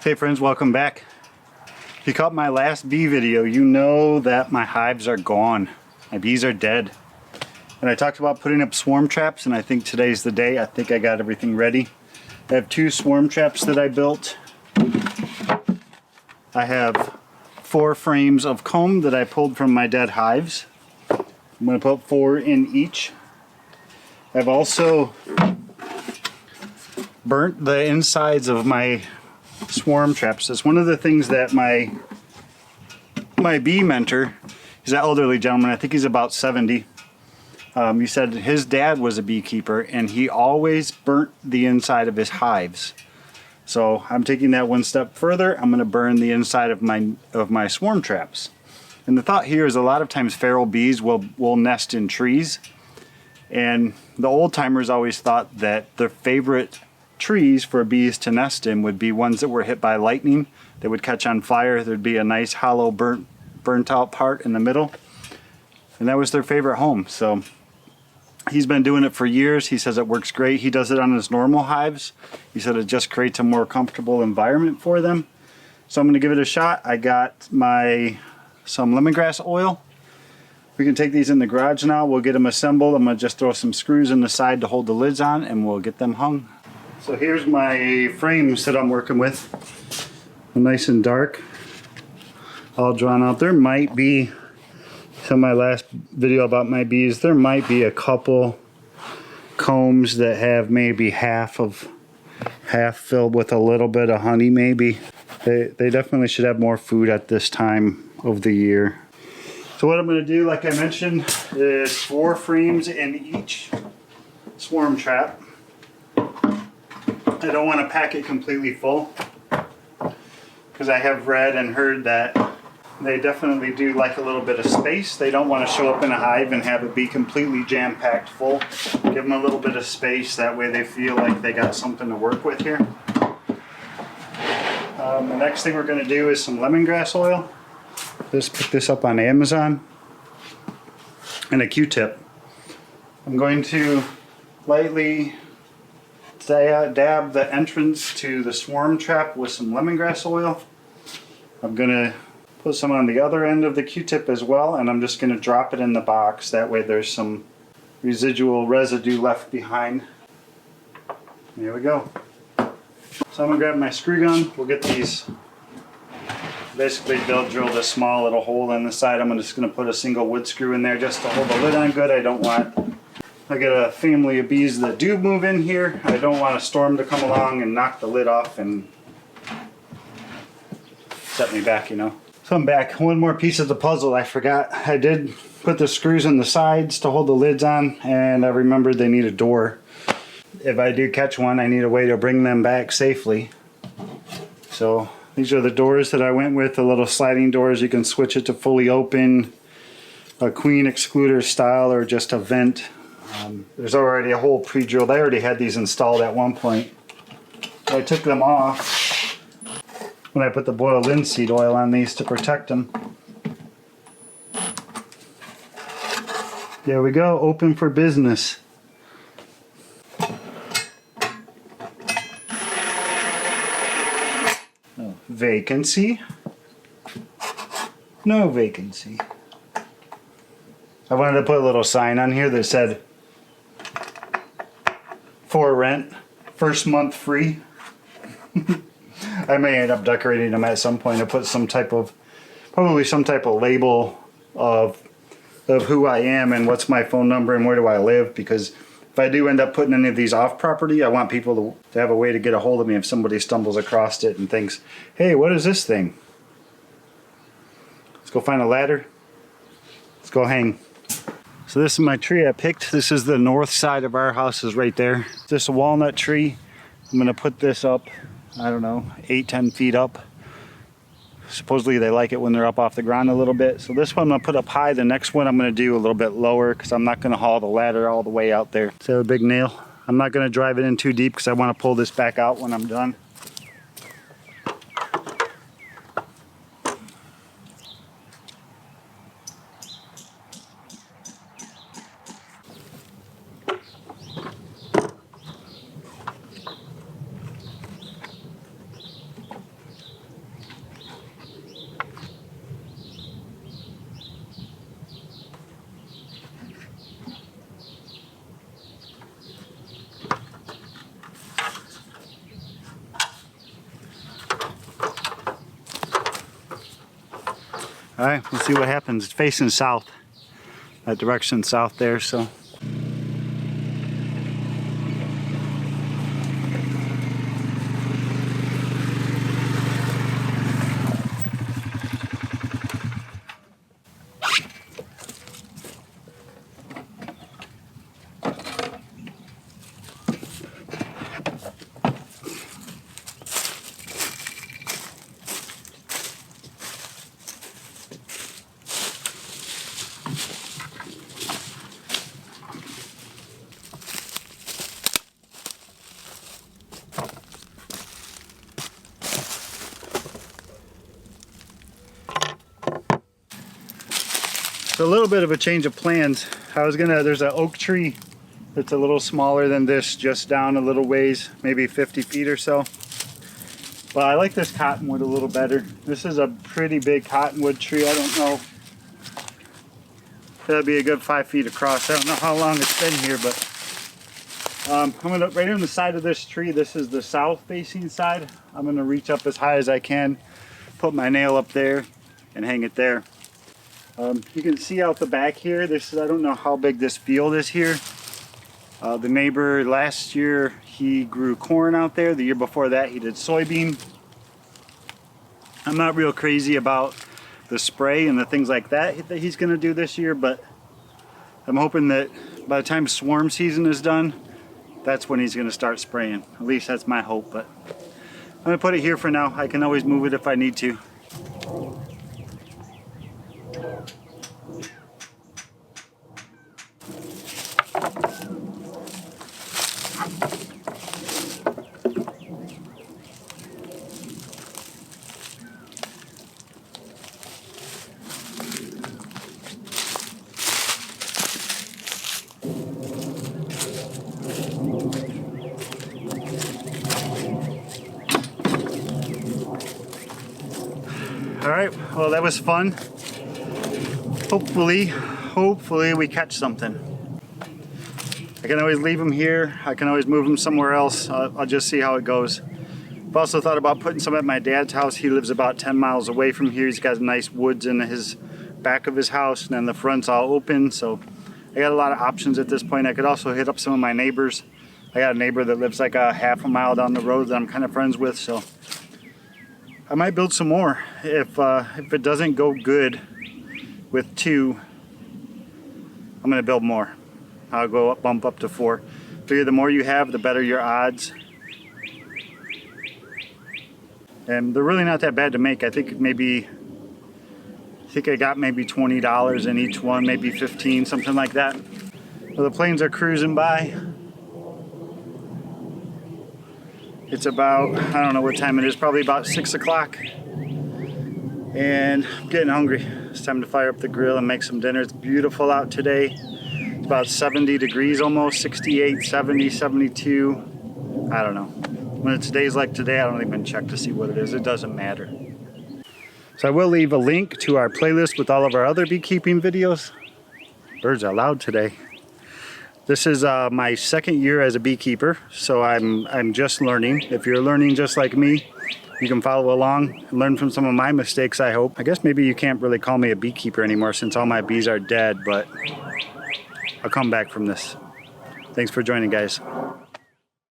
Hey friends, welcome back. If you caught my last bee video, you know that my hives are gone. My bees are dead. And I talked about putting up swarm traps, and I think today's the day. I think I got everything ready. I have 2 swarm traps that I built. I have 4 frames of comb that I pulled from my dead hives. I'm going to put 4 in each. I've also burnt the insides of my swarm traps. That's one of the things that my bee mentor, he's an elderly gentleman, I think he's about 70. He said his dad was a beekeeper and he always burnt the inside of his hives. So I'm taking that one step further. I'm going to burn the inside of my swarm traps. And the thought here is a lot of times feral bees will nest in trees, and the old timers always thought that their favorite trees for bees to nest in would be ones that were hit by lightning. They would catch on fire. There'd be a nice hollow burnt out part in the middle, and that was their favorite home. So he's been doing it for years. He says it works great. He does it on his normal hives. He said it just creates a more comfortable environment for them. So I'm going to give it a shot. I got some lemongrass oil. We can take these in the garage now. We'll get them assembled. I'm going to just throw some screws in the side to hold the lids on, and we'll get them hung. So here's my frames that I'm working with. Nice and dark, all drawn out. There might be, so my last video about my bees, there might be a couple combs that have maybe half filled with a little bit of honey maybe. They definitely should have more food at this time of the year. So what I'm going to do, like I mentioned, is 4 frames in each swarm trap. I don't want to pack it completely full, because I have read and heard that they definitely do like a little bit of space. They don't want to show up in a hive and have it be completely jam-packed full. Give them a little bit of space, that way they feel like they got something to work with here. The next thing we're going to do is some lemongrass oil. Just pick this up on Amazon, and a Q-tip. I'm going to lightly dab the entrance to the swarm trap with some lemongrass oil. I'm going to put some on the other end of the Q-tip as well, and I'm just going to drop it in the box. That way there's some residual residue left behind. There we go. So I'm going to grab my screw gun. We'll get these. Basically, they'll drill this small little hole in the side. I'm just going to put a single wood screw in there just to hold the lid on good. I got a family of bees that do move in here. I don't want a storm to come along and knock the lid off and set me back, you know. So I'm back. One more piece of the puzzle I forgot. I did put the screws in the sides to hold the lids on, and I remembered they need a door. If I do catch one, I need a way to bring them back safely. So these are the doors that I went with, the little sliding doors. You can switch it to fully open, a queen excluder style, or just a vent. There's already a hole pre-drilled. I already had these installed at one point. I took them off when I put the boiled linseed oil on these to protect them. There we go, open for business. Oh, vacancy? No vacancy. I wanted to put a little sign on here that said, for rent, first month free. I may end up decorating them at some point to put some type of, probably some type of label of who I am and what's my phone number and where do I live, because if I do end up putting any of these off property, I want people to have a way to get a hold of me if somebody stumbles across it and thinks, hey, what is this thing? Let's go find a ladder. Let's go hang. So this is my tree I picked. This is the north side of our house, is right there. This is a walnut tree. I'm gonna put this up, I don't know, 8-10 feet up. Supposedly they like it when they're up off the ground a little bit. So this one I'm gonna put up high. The next one I'm gonna do a little bit lower, because I'm not gonna haul the ladder all the way out there. So a big nail. I'm not gonna drive it in too deep because I wanna pull this back out when I'm done. All right, we'll see what happens. It's facing south, that direction south there, so. A little bit of a change of plans. There's an oak tree that's a little smaller than this, just down a little ways, maybe 50 feet or so. But I like this cottonwood a little better. This is a pretty big cottonwood tree. I don't know. That'd be a good 5 feet across. I don't know how long it's been here, but I'm gonna, right on the side of this tree, this is the south facing side. I'm gonna reach up as high as I can, put my nail up there and hang it there. You can see out the back here, I don't know how big this field is here. The neighbor last year, he grew corn out there. The year before that, he did soybean. I'm not real crazy about the spray and the things like that he's gonna do this year, but I'm hoping that by the time swarm season is done, that's when he's gonna start spraying. At least that's my hope, but I'm gonna put it here for now. I can always move it if I need to. All right, well, that was fun. Hopefully we catch something. I can always leave them here. I can always move them somewhere else. I'll just see how it goes. I've also thought about putting some at my dad's house. He lives about 10 miles away from here. He's got nice woods in his back of his house, and then the front's all open. So I got a lot of options at this point. I could also hit up some of my neighbors. I got a neighbor that lives like a half a mile down the road that I'm kind of friends with, so I might build some more. If it doesn't go good with 2, I'm gonna build more. I'll go up, bump up to 4. Figure the more you have, the better your odds. And they're really not that bad to make. I think I got maybe $20 in each one, maybe 15, something like that. Well, the planes are cruising by. It's about, I don't know what time it is, probably about 6 o'clock. And I'm getting hungry. It's time to fire up the grill and make some dinner. It's beautiful out today. It's about 70 degrees almost, 68, 70, 72. I don't know. When it's days like today, I don't even check to see what it is. It doesn't matter. So I will leave a link to our playlist with all of our other beekeeping videos. Birds are loud today. This is my second year as a beekeeper, so I'm just learning. If you're learning just like me, you can follow along and learn from some of my mistakes, I hope. I guess maybe you can't really call me a beekeeper anymore since all my bees are dead, but I'll come back from this. Thanks for joining, guys.